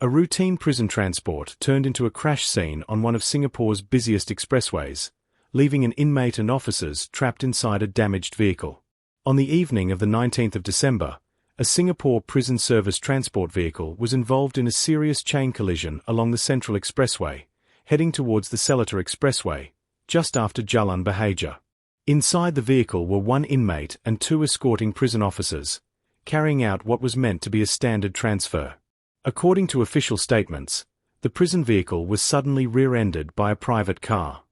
A routine prison transport turned into a crash scene on one of Singapore's busiest expressways, leaving an inmate and officers trapped inside a damaged vehicle. On the evening of the 19th of December, a Singapore Prison Service transport vehicle was involved in a serious chain collision along the Central Expressway, heading towards the Seletar Expressway, just after Jalan Bahagia. Inside the vehicle were one inmate and two escorting prison officers, carrying out what was meant to be a standard transfer. According to official statements, the prison vehicle was suddenly rear-ended by a private car.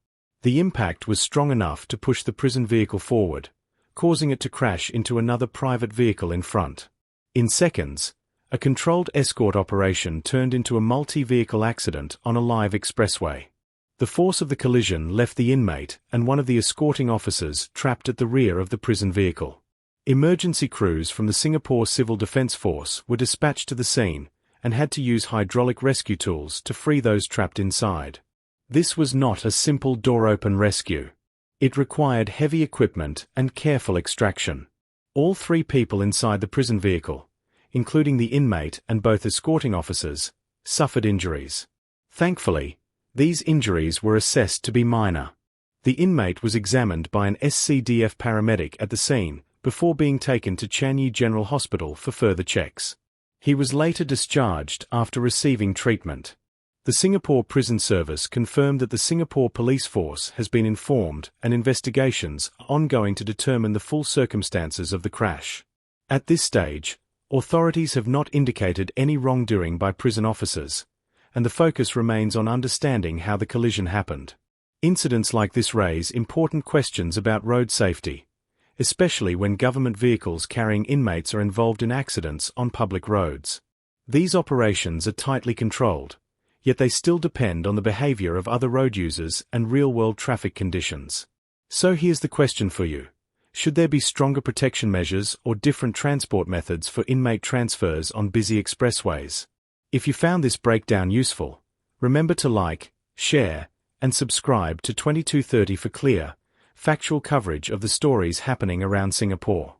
The impact was strong enough to push the prison vehicle forward, causing it to crash into another private vehicle in front. In seconds, a controlled escort operation turned into a multi-vehicle accident on a live expressway. The force of the collision left the inmate and one of the escorting officers trapped at the rear of the prison vehicle. Emergency crews from the Singapore Civil Defence Force were dispatched to the scene and had to use hydraulic rescue tools to free those trapped inside. This was not a simple door-open rescue. It required heavy equipment and careful extraction. All three people inside the prison vehicle, including the inmate and both escorting officers, suffered injuries. Thankfully, these injuries were assessed to be minor. The inmate was examined by an SCDF paramedic at the scene before being taken to Changi General Hospital for further checks. He was later discharged after receiving treatment. The Singapore Prison Service confirmed that the Singapore Police Force has been informed and investigations are ongoing to determine the full circumstances of the crash. At this stage, authorities have not indicated any wrongdoing by prison officers, and the focus remains on understanding how the collision happened. Incidents like this raise important questions about road safety, especially when government vehicles carrying inmates are involved in accidents on public roads. These operations are tightly controlled, yet they still depend on the behavior of other road users and real-world traffic conditions. So here's the question for you. Should there be stronger protection measures or different transport methods for inmate transfers on busy expressways? If you found this breakdown useful, remember to like, share, and subscribe to 2230 for clear, factual coverage of the stories happening around Singapore.